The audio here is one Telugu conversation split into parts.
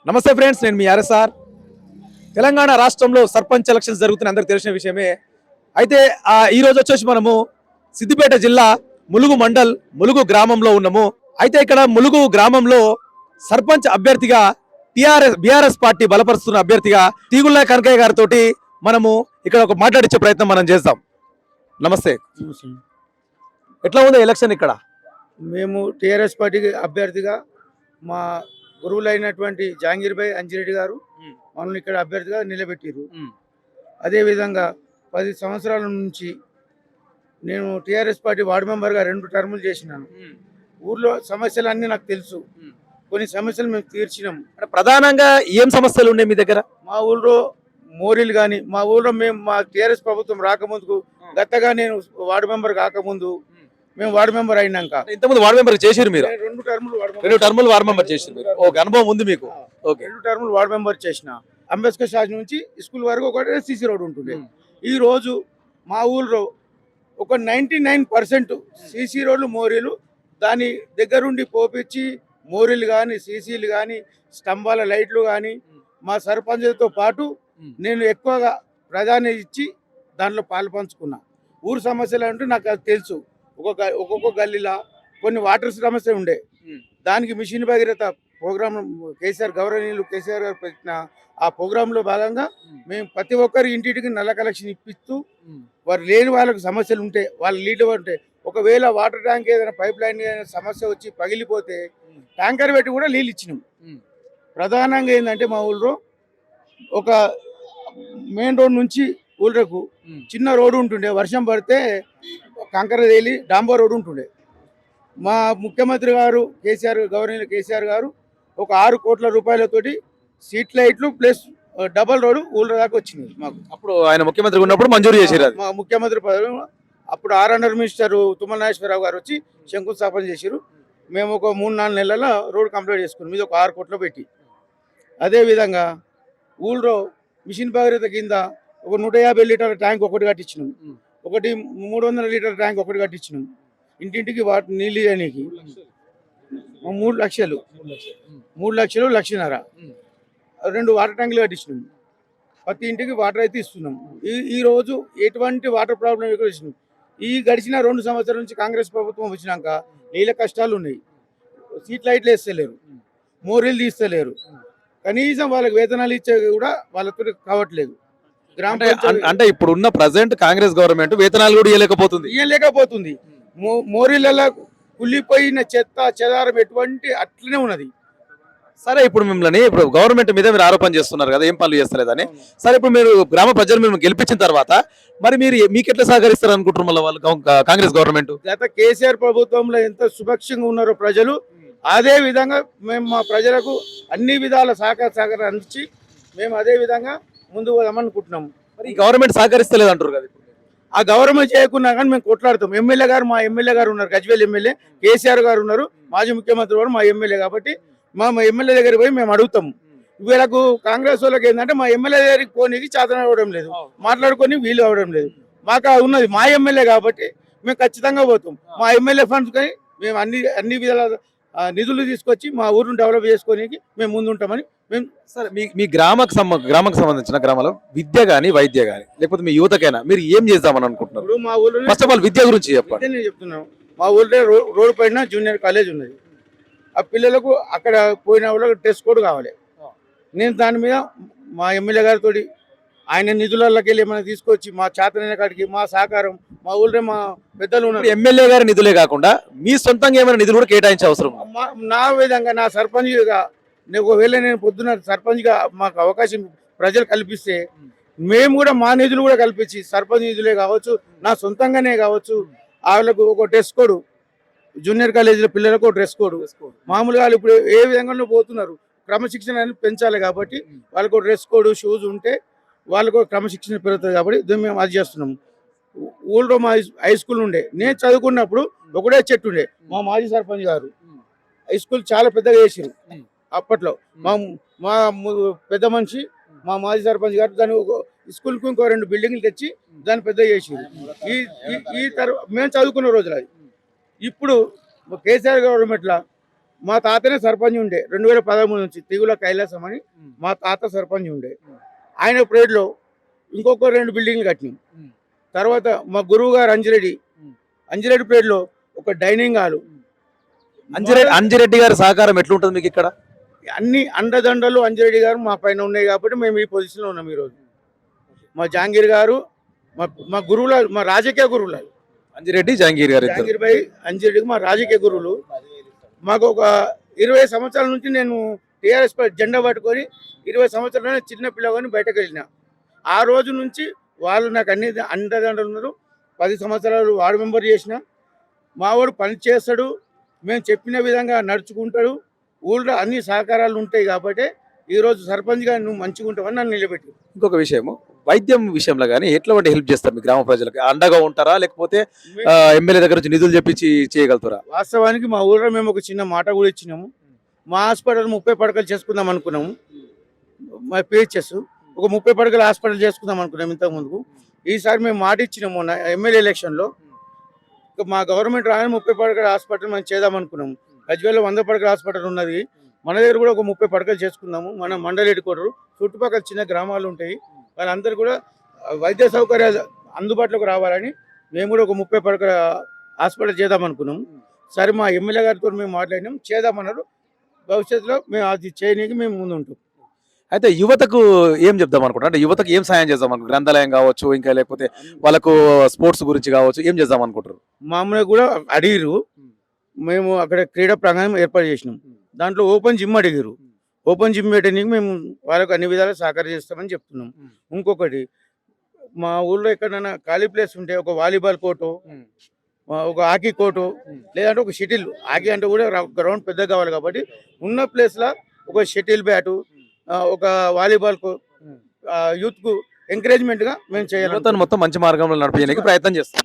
నమస్తే ఫ్రెండ్స్, నేను మీ ఆర్ఎస్ఆర్. తెలంగాణ రాష్ట్రంలో సర్పంచ్ ఎలక్షన్స్ జరుగుతున్న అందరికి తెలిసిన విషయమే. అయితే ఈ రోజు వచ్చేసి మనము సిద్దిపేట జిల్లా ములుగు మండల్ ములుగు గ్రామంలో ఉన్నాము. అయితే ఇక్కడ ములుగు గ్రామంలో సర్పంచ్ అభ్యర్థిగా బీఆర్ఎస్ పార్టీ బలపరుస్తున్న అభ్యర్థిగా తీగుళ్ళ కనకయ్య గారితో మనము ఇక్కడ ఒక మాట్లాడించే ప్రయత్నం మనం చేద్దాం. నమస్తే. ఎట్లా ఉంది ఎలక్షన్ ఇక్కడ? మేము టీఆర్ఎస్ పార్టీకి అభ్యర్థిగా మా గురువులైనటువంటి జహాంగీర్ భాయ్ అంజిరెడ్డి గారు మనల్ని ఇక్కడ అభ్యర్థిగా నిలబెట్టారు. అదేవిధంగా 10 సంవత్సరాల నుంచి నేను టీఆర్ఎస్ పార్టీ వార్డు మెంబర్గా 2 టర్ములు చేసినాను. ఊర్లో సమస్యలు అన్నీ నాకు తెలుసు. కొన్ని సమస్యలు మేము తీర్చినాం. ప్రధానంగా ఏం సమస్యలు ఉన్నాయి మీ దగ్గర? మా ఊళ్ళో మోరీలు కానీ, మా ఊళ్ళో మేము మా టీఆర్ఎస్ ప్రభుత్వం రాకముందుకు గతగా నేను వార్డు మెంబర్ కాకముందు మేము వార్డు మెంబర్ అయినాక ఇంతకుముందు వార్డు మెంబర్ చేసారు మీరు? 2 టర్ములు వార్డు మెంబర్ చేసారు. ఓకే, అనుభవం ఉంది మీకు. ఓకే, 2 టర్ములు వార్డు మెంబర్ చేసిన. అంబేద్కర్ స్టాచ్యూ నుంచి స్కూల్ వరకు ఒకటే సీసీ రోడ్ ఉంటుంది. ఈ రోజు మా ఊళ్ళో ఒక 99% సీసీ రోడ్లు మోరీలు దాని దగ్గరుండి పోపించి మోరీలు కానీ సీసీలు కానీ స్తంభాల లైట్లు కానీ మా సర్పంచ్తో పాటు నేను ఎక్కువగా ప్రాధాన్యత ఇచ్చి దాంట్లో పాలు పంచుకున్నా. ఊరు సమస్యలు అంటే నాకు అది తెలుసు. ఒక్కొక్క గల్లీలా కొన్ని వాటర్ సమస్య ఉండే, దానికి మిషన్ భగీరథ ప్రోగ్రామ్ గౌరవనీయులు కేసీఆర్ గారు పెట్టిన ఆ ప్రోగ్రాంలో భాగంగా మేము ప్రతి ఒక్కరి ఇంటికి నల్ల కలెక్షన్ ఇప్పిస్తూ వారు లేని వాళ్ళకు సమస్యలు ఉంటే వాళ్ళ నీళ్ళు ఉంటే ఒకవేళ వాటర్ ట్యాంక్ ఏదైనా పైప్ లైన్ సమస్య వచ్చి పగిలిపోతే ట్యాంకర్ పెట్టి కూడా నీళ్ళు ఇచ్చినాం. ప్రధానంగా ఏంటంటే మా ఊళ్ళో ఒక మెయిన్ రోడ్ నుంచి ఊళ్ళకు చిన్న రోడ్డు ఉంటుండే, వర్షం పడితే కంకర తేలి డాంబర్ రోడ్డు ఉంటుండే. మా ముఖ్యమంత్రి గారు గవర్నర్ కేసీఆర్ గారు ఒక 6 కోట్ల రూపాయలతోటి స్ట్రీట్ లైట్లు ప్లస్ డబల్ రోడ్డు ఊళ్ళ దాకా వచ్చింది మాకు. అప్పుడు ఆయన ముఖ్యమంత్రి ఉన్నప్పుడు మంజూరు చేశారు. మా ముఖ్యమంత్రి పదవి అప్పుడు ఆర్ఎన్ఆర్ మినిస్టర్ తుమ్మల నాగేశ్వరరావు గారు వచ్చి శంకుస్థాపన చేశారు. మేము ఒక 3-4 నెలల రోడ్ కంప్లీట్ చేసుకున్నాం. ఇది ఒక 6 కోట్లు పెట్టి. అదేవిధంగా ఊళ్ళో మిషన్ భగీరథ కింద ఒక 150 లీటర్ల ట్యాంక్ ఒకటి కట్టించినాం. ఒకటి 300 లీటర్ల ట్యాంక్ ఒకటి కట్టించినాం. ఇంటింటికి వాటి నీళ్ళు ఇవ్వడానికి 3 లక్షలు 1,00,000 2 వాటర్ ట్యాంకులు కట్టించినాం. ప్రతి ఇంటికి వాటర్ అయితే ఇస్తున్నాం. ఈ రోజు ఎటువంటి వాటర్ ప్రాబ్లం ఇక్కడ ఇచ్చినాం. ఈ గడిచిన 2 సంవత్సరాల నుంచి కాంగ్రెస్ ప్రభుత్వం వచ్చినాక నీళ్ళ కష్టాలు ఉన్నాయి. స్ట్రీట్ లైట్లు వేస్తలేరు, మోరీలు తీస్తలేరు, కనీసం వాళ్ళకి వేతనాలు ఇచ్చే కూడా వాళ్ళతో కావట్లేదు. అంటే ఇప్పుడు ఉన్న ప్రజెంట్ కాంగ్రెస్ గవర్నమెంట్ వేతనాలు కూడా ఇవ్వలేకపోతుంది. మోరీలలో కుళ్ళిపోయిన చెత్త చెదారం ఎటువంటి అట్లనే ఉన్నది. సరే, ఇప్పుడు గవర్నమెంట్ మీద మీరు ఆరోపణ చేస్తున్నారు కదా, ఏం పనులు చేస్తలేదని. సరే, ఇప్పుడు మీరు గ్రామ ప్రజలు మీరు గెలిపించిన తర్వాత మరి మీకు ఎట్లా సహకరిస్తారు అనుకుంటారు మళ్ళీ వాళ్ళు కాంగ్రెస్ గవర్నమెంట్? గత కేసీఆర్ ప్రభుత్వంలో ఎంత సుభక్షంగా ఉన్నారో ప్రజలు, అదే విధంగా మేము మా ప్రజలకు అన్ని విధాల సహకారం అందించి మేము అదే విధంగా ముందుకు పోదామనుకుంటున్నాము. మరి ఈ గవర్నమెంట్ సహకరిస్తలేదు అంటారు కదా. ఆ గవర్నమెంట్ చేయకున్నా కానీ మేము కొట్లాడుతాం. మా ఎమ్మెల్యే గారు ఉన్నారు, గజ్వేల్ ఎమ్మెల్యే కేసీఆర్ గారు ఉన్నారు, మాజీ ముఖ్యమంత్రి గారు మా ఎమ్మెల్యే. కాబట్టి మా ఎమ్మెల్యే దగ్గర పోయి మేము అడుగుతాము. వీళ్ళకు కాంగ్రెస్ వాళ్ళకి ఏంటంటే మా ఎమ్మెల్యే దగ్గరికి పోనీకి చేతన అవ్వడం లేదు, మాట్లాడుకొని వీలు అవ్వడం లేదు. మాకు ఉన్నది మా ఎమ్మెల్యే కాబట్టి మేము ఖచ్చితంగా పోతాం. మా ఎమ్మెల్యే ఫండ్స్ కానీ మేము అన్ని విధాల నిధులు తీసుకొచ్చి మా ఊరిని డెవలప్ చేసుకోనికి మేము ముందుంటామని మేము. సరే, మీ గ్రామానికి సంబంధించిన గ్రామాల్లో విద్య కానీ వైద్య కానీ లేకపోతే మీ యువతకైనా మీరు ఏం చేద్దామని అనుకుంటున్నారు? మా ఊళ్ళో ఫస్ట్ ఆఫ్ ఆల్ విద్య గురించి చెప్పండి. నేను చెప్తున్నాను. మా ఊళ్ళో రోడ్డు పైన జూనియర్ కాలేజ్ ఉన్నది. ఆ పిల్లలకు అక్కడ పోయిన వాళ్ళకి డ్రెస్ కోడ్ కావాలి. నేను దాని మీద మా ఎమ్మెల్యే గారితో ఆయన నిధులకి వెళ్ళి ఏమైనా తీసుకొచ్చి మా చేతనైన కాడికి మా సహకారం మా ఊళ్ళో మా పెద్దలు ఉన్నారు. ఎమ్మెల్యే గారి నిధులే కాకుండా మీ సొంతంగా ఏమైనా నిధులు కూడా కేటాయించే అవసరం? నా విధంగా నా సర్పంచ్గా ఒకవేళ నేను పొద్దున్న సర్పంచ్గా మాకు అవకాశం ప్రజలు కల్పిస్తే మేము కూడా మా నిధులు కూడా కల్పించి సర్పంచ్ నిధులే కావచ్చు, నా సొంతంగానే కావచ్చు, వాళ్ళకు ఒక డ్రెస్ కోడ్, జూనియర్ కాలేజీల పిల్లలకు డ్రెస్ కోడ్, మామూలుగా ఇప్పుడు ఏ విధంగా పోతున్నారు క్రమశిక్షణ అనేది పెంచాలి. కాబట్టి వాళ్ళకు డ్రెస్ కోడ్ షూస్ ఉంటే వాళ్ళకు క్రమశిక్షణ పెరుగుతుంది. కాబట్టి దీన్ని మేము అది చేస్తున్నాము. ఊళ్ళో మా హై స్కూల్ ఉండే, నేను చదువుకున్నప్పుడు ఒకటే చెట్టు ఉండే. మా మాజీ సర్పంచ్ గారు హై స్కూల్ చాలా పెద్దగా చేసారు. అప్పట్లో మా పెద్ద మనిషి మా మాజీ సర్పంచ్ గారు దాన్ని స్కూల్కి ఇంకో 2 బిల్డింగ్లు తెచ్చి దాన్ని పెద్దగా చేసారు. ఈ మేము చదువుకున్న రోజులు అది. ఇప్పుడు కేసీఆర్ గవర్నమెంట్లో మా తాతనే సర్పంచ్ ఉండే 2013 నుంచి తిగుల కైలాసం అని మా తాత సర్పంచ్ ఉండే. ఆయన పీరియడ్లో ఇంకొక 2 బిల్డింగ్లు కట్టినాం. తర్వాత మా గురువు గారు అంజిరెడ్డి పీరియడ్లో ఒక డైనింగ్ హాలు. అంజిరెడ్డి గారి సహకారం ఎట్లుంటుంది మీకు ఇక్కడ? అన్ని అండదండలు అంజిరెడ్డి గారు మా పైన ఉన్నాయి కాబట్టి మేము ఈ పొజిషన్లో ఉన్నాం ఈరోజు. మా జహాంగీర్ గారు మా గురువులు, మా రాజకీయ గురువులు. అంజిరెడ్డి జహాంగీర్ గారు జహాంగీర్ భాయ్ అంజిరెడ్డికి మా రాజకీయ గురువులు. మాకు ఒక 20 సంవత్సరాల నుంచి నేను టీఆర్ఎస్ జెండా పట్టుకొని 20 సంవత్సరాల చిన్న పిల్లగాని బయటకు వెళ్ళిన. ఆ రోజు నుంచి వాళ్ళు నాకు అన్ని అండదండలు ఉన్నారు. 10 సంవత్సరాలు వార్డు మెంబర్ చేసిన. మావాడు పని చేస్తాడు, మేము చెప్పిన విధంగా నడుచుకుంటాడు. ఊళ్ళో అన్ని సహకారాలు ఉంటాయి కాబట్టి ఈరోజు సర్పంచ్గా నువ్వు మంచిగా ఉంటావని నన్ను నిలబెట్టి. ఇంకొక విషయము, వైద్యం విషయంలో కానీ ఎట్లాంటి హెల్ప్ చేస్తారు మీ గ్రామ ప్రజలకు? అండగా ఉంటారా లేకపోతే ఎమ్మెల్యే దగ్గర నుంచి నిధులు చెప్పించి చేయగలుగుతారా? వాస్తవానికి మా ఊళ్ళో మేము ఒక చిన్న మాట కూడా ఇచ్చినాము. మా హాస్పిటల్ 30 పడకలు చేసుకుందాం అనుకున్నాము. మా పిహెచ్ఎస్ ఒక 30 పడకల హాస్పిటల్ చేసుకుందాం అనుకున్నాము ఇంతకు ముందుకు. ఈసారి మేము మాట ఇచ్చినాము మొన్న ఎమ్మెల్యే ఎలక్షన్లో. మా గవర్నమెంట్ రాగానే 30 పడకల హాస్పిటల్ మనం చేద్దాం అనుకున్నాము. గజ్వేల్లో 100 పడకల హాస్పిటల్ ఉన్నది. మన దగ్గర కూడా ఒక 30 పడకలు చేసుకుందాము. మన మండలి హెడ్‌క్వార్టర్ చుట్టుపక్కల చిన్న గ్రామాలు ఉంటాయి, వాళ్ళందరూ కూడా వైద్య సౌకర్యాలు అందుబాటులోకి రావాలని మేము కూడా ఒక 30 పడకల హాస్పిటల్ చేద్దాం అనుకున్నాము. సరే మా ఎమ్మెల్యే గారితో మేము మాట్లాడినాం, చేద్దామన్నారు. భవిష్యత్తులో మేము అది చేయడానికి మేము ముందు ఉంటాం. అయితే యువతకు ఏం చెప్దాం అనుకుంటారు? అంటే యువతకు ఏం సాయం చేద్దాం అనుకుంటారు? గ్రంథాలయం కావచ్చు, ఇంకా లేకపోతే వాళ్ళకు స్పోర్ట్స్ గురించి కావచ్చు, ఏం చేద్దాం అనుకుంటారు? మామూలుగా కూడా అడిగిరు. మేము అక్కడ క్రీడా ప్రాంగణం ఏర్పాటు చేసినాం. దాంట్లో ఓపెన్ జిమ్ అడిగారు. ఓపెన్ జిమ్ పెట్టడానికి మేము వాళ్ళకు అన్ని విధాలు సహకరిస్తామని చెప్తున్నాం. ఇంకొకటి, మా ఊళ్ళో ఎక్కడైనా ఖాళీ ప్లేస్ ఉంటే ఒక వాలీబాల్ కోర్టు, ఒక హాకీ కోర్టు, లేదంటే ఒక షటిల్, హాకీ అంటే కూడా గ్రౌండ్ పెద్దగా కావాలి కాబట్టి ఉన్న ప్లేస్లో ఒక షటిల్ బ్యాటు, ఒక వాలీబాల్ యూత్ కు ఎంకరేజ్మెంట్ గా మేము చేయాలి. మొత్తం మంచి మార్గంలో నడిపించడానికి ప్రయత్నం చేస్తాం.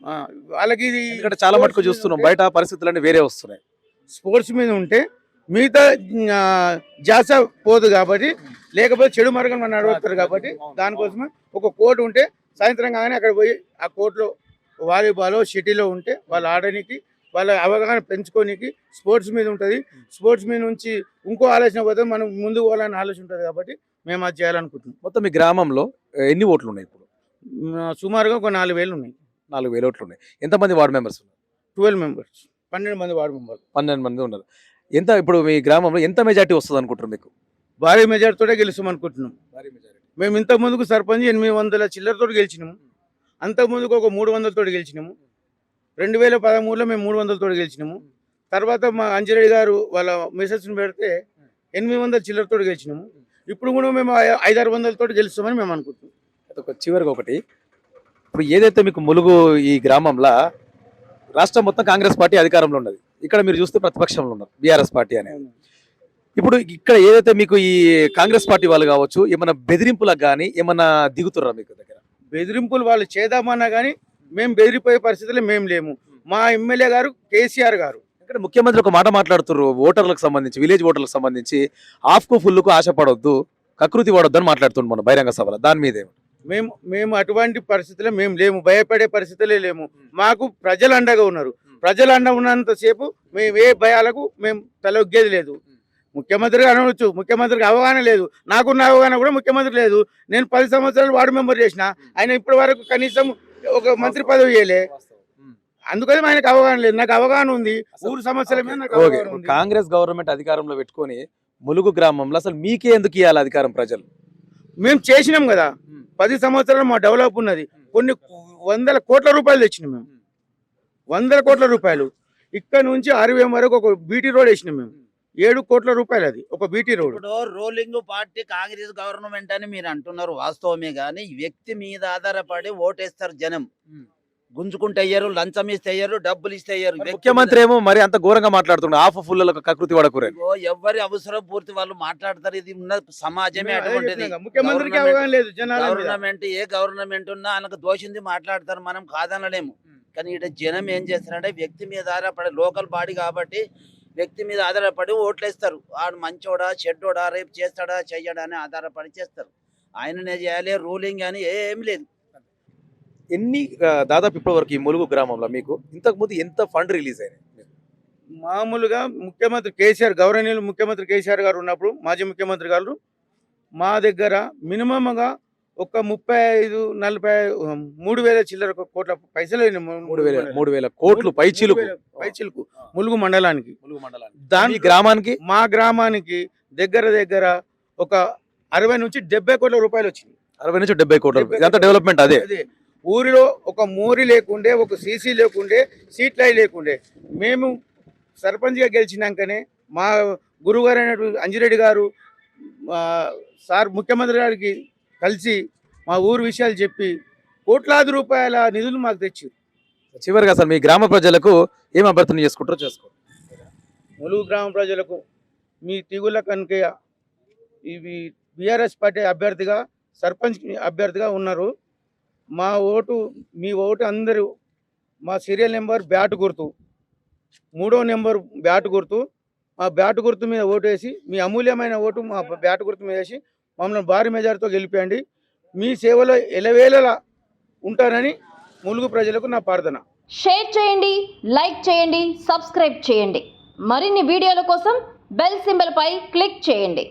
వాళ్ళకి ఇది చాలా మటుకు చూస్తున్నాం, బయట పరిస్థితులన్నీ వేరే వస్తున్నాయి. స్పోర్ట్స్ మీద ఉంటే మిగతా జాస పోదు కాబట్టి, లేకపోతే చెడు మార్గం నడవస్తారు కాబట్టి దానికోసమే ఒక కోర్టు ఉంటే సాయంత్రం కాగానే అక్కడ పోయి ఆ కోర్టులో వాలీబాల్ షటిల్ ఉంటే వాళ్ళు ఆడడానికి, వాళ్ళ అవగాహన పెంచుకోనికి స్పోర్ట్స్ మీద ఉంటుంది. స్పోర్ట్స్ మీద నుంచి ఇంకో ఆలోచన పోతే మనం ముందుకు పోవాలని ఆలోచన ఉంటుంది కాబట్టి మేము అది చేయాలనుకుంటున్నాం. మొత్తం మీ గ్రామంలో ఎన్ని ఓట్లు ఉన్నాయి ఇప్పుడు? సుమారుగా ఒక 4,000 ఉన్నాయి. 4,000 ఓట్లు ఉన్నాయి. ఎంతమంది వార్డు మెంబర్స్ ఉన్నారు? 12 మెంబర్స్, 12 మంది వార్డు మెంబర్లు. 12 మంది ఉన్నారు. ఎంత ఇప్పుడు మీ గ్రామంలో ఎంత మెజార్టీ వస్తుంది అనుకుంటారు? మీకు భారీ మెజార్టీతోనే గెలుస్తాం అనుకుంటున్నాం. మేము ఇంతకు ముందుకు సర్పంచ్ 800 చిల్లరతో గెలిచినాము. అంతకు ముందుకు ఒక 300 తోటి గెలిచినాము. 2013లో మేము 300 తోటి గెలిచినాము. తర్వాత మా అంజిరెడ్డి గారు వాళ్ళ మెసేజ్ని పెడితే 800 చిల్లరతో గెలిచినాము. ఇప్పుడు కూడా మేము 500-600 తోటి గెలుస్తామని మేము అనుకుంటున్నాం. చివరికి ఒకటి, ఇప్పుడు ఏదైతే మీకు ములుగు ఈ గ్రామంలో రాష్ట్రం మొత్తం కాంగ్రెస్ పార్టీ అధికారంలో ఉన్నది, ఇక్కడ మీరు చూస్తే ప్రతిపక్షంలో ఉన్నారు బీఆర్ఎస్ పార్టీ అనేది. ఇప్పుడు ఇక్కడ ఏదైతే మీకు ఈ కాంగ్రెస్ పార్టీ వాళ్ళు కావచ్చు, ఏమన్నా బెదిరింపులకు కానీ ఏమన్నా దిగుతుర్రా మీకు దగ్గర? బెదిరింపులు వాళ్ళు చేద్దామన్నా కానీ మేము బెదిరిపోయే పరిస్థితుల్లో మేము లేము. మా ఎమ్మెల్యే గారు కేసీఆర్ గారు, ఇక్కడ ముఖ్యమంత్రి ఒక మాట మాట్లాడుతున్నారు, ఓటర్లకు సంబంధించి, విలేజ్ ఓటర్లకు సంబంధించి హాఫ్కు ఫుల్కు ఆశపడవద్దు, కకృతి వాడొద్దు అని మాట్లాడుతుంది మన బహిరంగ సభలో. దాని మీద మేము అటువంటి పరిస్థితుల్లో మేము లేము, భయపడే పరిస్థితులే లేము. మాకు ప్రజలు అండగా ఉన్నారు. ప్రజలు అండ ఉన్నంతసేపు మేము ఏ భయాలకు మేము తలొగ్గేది లేదు. ముఖ్యమంత్రిగా అనవచ్చు, ముఖ్యమంత్రికి అవగాహన లేదు. నాకున్న అవగాహన కూడా ముఖ్యమంత్రి లేదు. నేను 10 సంవత్సరాలు వార్డు మెంబర్ చేసిన, ఆయన ఇప్పటి వరకు కనీసం ఒక మంత్రి పదవి చేయలే. అందుకని ఆయనకు అవగాహన లేదు. నాకు అవగాహన ఉంది, ఊరు సమస్యల మీద నాకు అవగాహన ఉంది. కాంగ్రెస్ గవర్నమెంట్ అధికారంలో పెట్టుకొని ములుగు గ్రామంలో అసలు మీకే ఎందుకు ఇవ్వాలి అధికారం? ప్రజలు మేము చేసినాం కదా, 10 సంవత్సరాలు మా డెవలప్ ఉన్నది. కొన్ని 100 కోట్ల రూపాయలు తెచ్చినాం మేము, 100 కోట్ల రూపాయలు. ఇక్కడ నుంచి ఆర్వీఎం వరకు ఒక బీటీ రోడ్ వేసినాం మేము, 7 కోట్ల రూపాయలు అది ఒక బీటీ రోడ్. ఇప్పుడు రూలింగ్ పార్టీ కాంగ్రెస్ గవర్నమెంట్ అని మీరు అంటున్నారు, వాస్తవమే. కానీ వ్యక్తి మీద ఆధారపడి ఓటేస్తారు జనం. గుంజుకుంటే అయ్యారు, లంచం ఇస్తే అయ్యారు, డబ్బులు ఇస్తే అయ్యారు. ముఖ్యమంత్రి ఏమో మరి అంత ఘోరంగా మాట్లాడుతున్నాడు, హాఫ్ ఫుల్ కకృతి వాడకూరే. ఎవరి అవసరం పూర్తి వాళ్ళు మాట్లాడతారు. ఇది ఉన్న సమాజమే అటువంటిది. ముఖ్యమంత్రికి అవగాహన లేదు. గవర్నమెంట్ ఏ గవర్నమెంట్ ఉన్నా ఆయనకు దోషింది మాట్లాడతారు, మనం కాదనలేము. కానీ ఇక్కడ జనం ఏం చేస్తారంటే వ్యక్తి మీద ఆధారపడి, లోకల్ బాడీ కాబట్టి వ్యక్తి మీద ఆధారపడి ఓట్లేస్తారు. వాడు మంచోడా చెడ్డోడా, రేపు చేస్తాడా చెయ్యడా అని ఆధారపడి చేస్తారు. ఆయననే చేయాలి, రూలింగ్ అని ఏం లేదు. ఎన్ని దాదాపు ఇప్పటి వరకు ఈ ములుగు గ్రామంలో మీకు ఇంతకు ముందు ఎంత ఫండ్ రిలీజ్ అయినాయి? మామూలుగా ముఖ్యమంత్రి కేసీఆర్, గౌరవనీయులు ముఖ్యమంత్రి కేసీఆర్ గారు ఉన్నప్పుడు, మాజీ ముఖ్యమంత్రి గారు మా దగ్గర మినిమంగా ఒక 35-40 3,000 చిల్లర కోట్ల పైసలు అయినాయి. 3,000 కోట్లు పైచిలుకు పైచిలుకు ములుగు మండలానికి. ములుగు మండలానికి. దాని గ్రామానికి మా గ్రామానికి దగ్గర ఒక 60 నుంచి 70 కోట్ల రూపాయలు వచ్చింది. 60 నుంచి 70 కోట్ల రూపాయలు. ఇదంతా డెవలప్మెంట్ అదే. అదే ఊరిలో ఒక మోరి లేకుండే, ఒక సీసీ లేకుండే, సీట్ లై లేకుండే. మేము సర్పంచ్గా గెలిచినాకనే మా గురువుగారు అయినటువంటి అంజిరెడ్డి గారు సార్ ముఖ్యమంత్రి గారికి కలిసి మా ఊరు విషయాలు చెప్పి కోట్లాది రూపాయల నిధులు మాకు తెచ్చారు. చివరిగా సార్ మీ గ్రామ ప్రజలకు ఏం అభ్యర్థన చేసుకుంటారో చేసుకో. ములుగు గ్రామ ప్రజలకు మీ తిగుల కనకయ్య ఇవి బీఆర్ఎస్ పార్టీ అభ్యర్థిగా, సర్పంచ్ అభ్యర్థిగా ఉన్నారు. మా ఓటు, మీ ఓటు అందరూ మా సీరియల్ నెంబర్ బ్యాట్ గుర్తు, 3వ నెంబర్ బ్యాట్ గుర్తు, మా బ్యాట్ గుర్తు మీద ఓటు వేసి, మీ అమూల్యమైన ఓటు మా బ్యాట్ గుర్తు మీద వేసి మమ్మల్ని భారీ మెజార్టీతో గెలిపేయండి. మీ సేవలో ఎలవేళలా ఉంటారని ములుగు ప్రజలకు నా ప్రార్థన. షేర్ చేయండి, లైక్ చేయండి, సబ్స్క్రైబ్ చేయండి. మరిన్ని వీడియోల కోసం బెల్ సింబల్ పై క్లిక్ చేయండి.